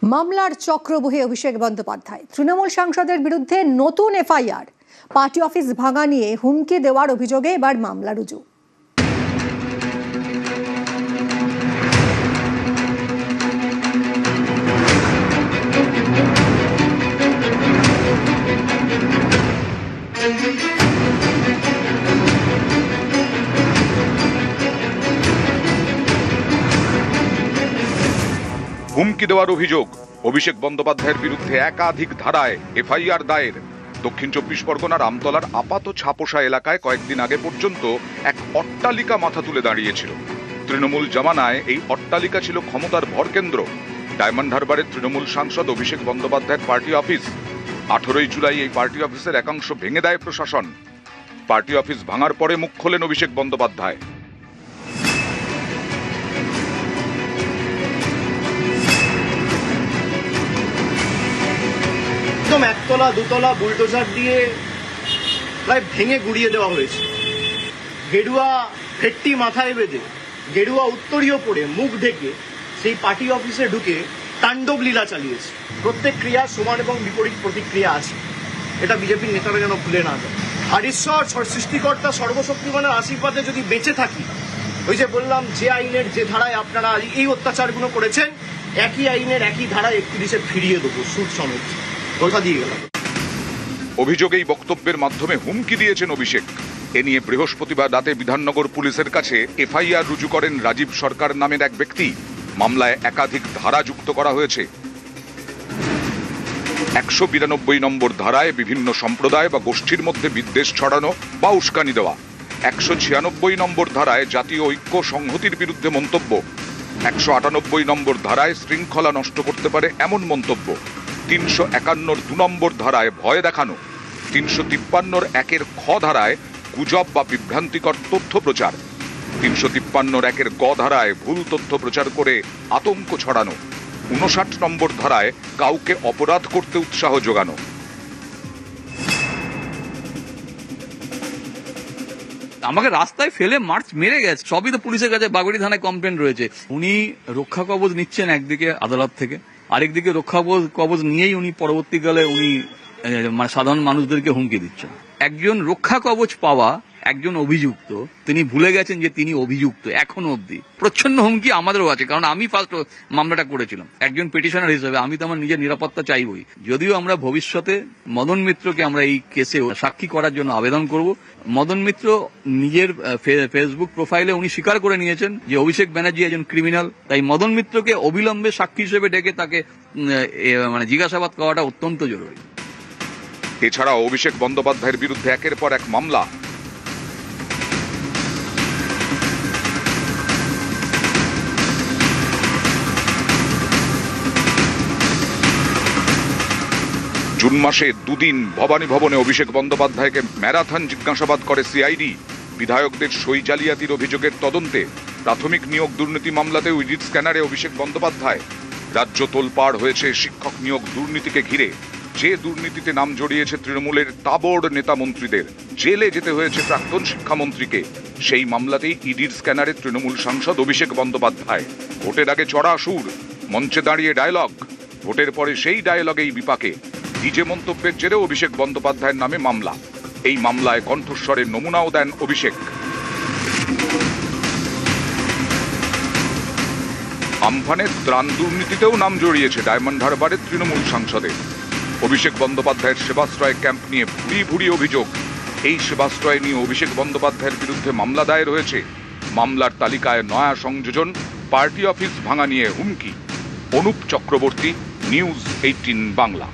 মামলার চক্রবহে অভিষেক বন্দ্যোপাধ্যায়। তৃণমূল সাংসদের বিরুদ্ধে নতুন এফআইআর। পার্টি অফিস ভাঙা নিয়ে হুমকি দেওয়ার অভিযোগে এবার মামলা রুজু। হুমকি দেওয়ার অভিযোগ, অভিষেক বন্দ্যোপাধ্যায়ের বিরুদ্ধে একাধিক ধারায় এফআইআর দায়ের। দক্ষিণ 24 পরগনার আমতলার আপাত ছাপোষা এলাকায় কয়েকদিন আগে পর্যন্ত এক অট্টালিকা মাথা তুলে দাঁড়িয়েছিল। তৃণমূল জামানায় এই অট্টালিকা ছিল ক্ষমতার ভরকেন্দ্র। ডায়মন্ড হারবারের তৃণমূল সাংসদ অভিষেক বন্দ্যোপাধ্যায়ের পার্টি অফিস। 18 জুলাই এই পার্টি অফিসের একাংশ ভেঙে দেয় প্রশাসন। পার্টি অফিস ভাঙার পরে মুখ খোলেন অভিষেক বন্দ্যোপাধ্যায়। একতলা দুতলা বুলডোজার দিয়ে প্রায় ভেঙে গুড়িয়ে দেওয়া হয়েছে। গেরুয়া ভেট্টি মাথায় বেঁধে, গেরুয়া উত্তরীয় পরে, মুখ ঢেকে সেই পার্টি অফিসে ঢুকে তাণ্ডব লীলা চালিয়েছে। প্রত্যেক ক্রিয়া সমান এবং বিপরীত প্রতিক্রিয়া আছে, এটা বিজেপির নেতারা যেন ভুলে না যায়। আর ঈশ্বর সৃষ্টিকর্তা সর্বশক্তিমানের আশীর্বাদে যদি বেঁচে থাকি, ওই যে বললাম, যে আইনের যে ধারায় আপনারা এই অত্যাচারগুলো করেছেন, একই আইনের একই ধারায় 31-এ ফিরিয়ে দেবো, সুদ সমেত। কথা দিয়ে গেলাম। অভিযোগেই বক্তব্যের মাধ্যমে হুমকি দিয়েছেন অভিষেক। এ নিয়ে বৃহস্পতিবার রাতে বিধাননগর পুলিশের কাছে এফআইআর রুজু করেন রাজীব সরকার নামের এক ব্যক্তি। মামলায় একাধিক ধারা যুক্ত করা হয়েছে। 192 নম্বর ধারায় বিভিন্ন সম্প্রদায় বা গোষ্ঠীর মধ্যে বিদ্বেষ ছড়ানো বা উস্কানি দেওয়া। 196 নম্বর ধারায় জাতীয় ঐক্য সংহতির বিরুদ্ধে মন্তব্য। 198 নম্বর ধারায় শৃঙ্খলা নষ্ট করতে পারে এমন মন্তব্য। 351 2 নম্বর ধারায় ভয় দেখানো। 353 1 খ ধারায় গুজব বা বিভ্রান্তিকর তথ্য প্রচার। 353 1 গ ধারায় ভুল তথ্য প্রচার করে আতঙ্ক ছড়ানো। 59 নম্বর ধারায় কাউকে অপরাধ করতে উৎসাহ যোগানো। আমাকে রাস্তায় ফেলে মার্চ মেরে গেছে, সবই তো পুলিশের কাছে বাগুড়ি থানায় কমপ্লেন রয়েছে। উনি রক্ষা কবচ নিচ্ছেন একদিকে আদালত থেকে, আরেকদিকে রক্ষা কবচ নিয়েই উনি পরবর্তীকালে উনি সাধারণ মানুষদেরকে হুমকি দিচ্ছেন। একজন রক্ষা কবচ পাওয়া একজন অভিযুক্ত, তিনি ভুলে গেছেন যে তিনি অভিযুক্ত এখনো অব্দি। প্রচ্ছন্ন হুমকি আমাদেরও আছে, কারণ আমি ফার্স্ট মামলাটা করেছিলাম একজন পিটিশনার হিসেবে। আমি তো আমার নিজের নিরাপত্তা চাইবই। যদিও আমরা ভবিষ্যতে মদন মিত্রকে আমরা এই কেসে সাক্ষী করার জন্য আবেদন করব। মদন মিত্র নিজের ফেসবুক প্রোফাইলে উনি স্বীকার করে নিয়েছেন যে অভিষেক ব্যানার্জি একজন ক্রিমিনাল। তাই মদন মিত্রকে অবিলম্বে সাক্ষী হিসেবে ডেকে তাকে জিজ্ঞাসাবাদ করাটা অত্যন্ত জরুরি। এছাড়াও অভিষেক বন্দ্যোপাধ্যায়ের বিরুদ্ধে একের পর এক মামলা। জুন মাসে 2 দিন ভবানী ভবনে অভিষেক বন্দ্যোপাধ্যায়কে ম্যারাথন জিজ্ঞাসাবাদ করে সিআইডি। বিধায়কদের সই জালিয়াতির অভিযোগের তদন্তে প্রাথমিক নিয়োগ দুর্নীতি মামলাতেও ইডির স্ক্যানারে অভিষেক বন্দ্যোপাধ্যায়। রাজ্য তোলপাড় হয়েছে শিক্ষক নিয়োগ দুর্নীতিকে ঘিরে। যে দুর্নীতিতে নাম জড়িয়েছে তৃণমূলের তাবড় নেতা মন্ত্রীদের, জেলে যেতে হয়েছে প্রাক্তন শিক্ষামন্ত্রীকে। সেই মামলাতেই ইডির স্ক্যানারে তৃণমূল সাংসদ অভিষেক বন্দ্যোপাধ্যায়। ভোটের আগে চড়া সুর, মঞ্চে দাঁড়িয়ে ডায়লগ, ভোটের পরে সেই ডায়লগেই বিপাকে। ডিজে মন্তব্যের জেরে অভিষেক বন্দ্যোপাধ্যায়ের নামে মামলা। এই মামলায় কণ্ঠস্বরের নমুনাও দেন অভিষেক। আমফানের ত্রাণ দুর্নীতিতেও নাম জড়িয়েছে ডায়মন্ড হারবারের তৃণমূল সাংসদের। অভিষেক বন্দ্যোপাধ্যায়ের সেবাশ্রয় ক্যাম্প নিয়ে ভুরি ভুরি অভিযোগ। এই সেবাশ্রয় নিয়ে অভিষেক বন্দ্যোপাধ্যায়ের বিরুদ্ধে মামলা দায়ের হয়েছে। মামলার তালিকায় নয়া সংযোজন, পার্টি অফিস ভাঙা নিয়ে হুমকি। অনুপ চক্রবর্তী, নিউজ 18 বাংলা।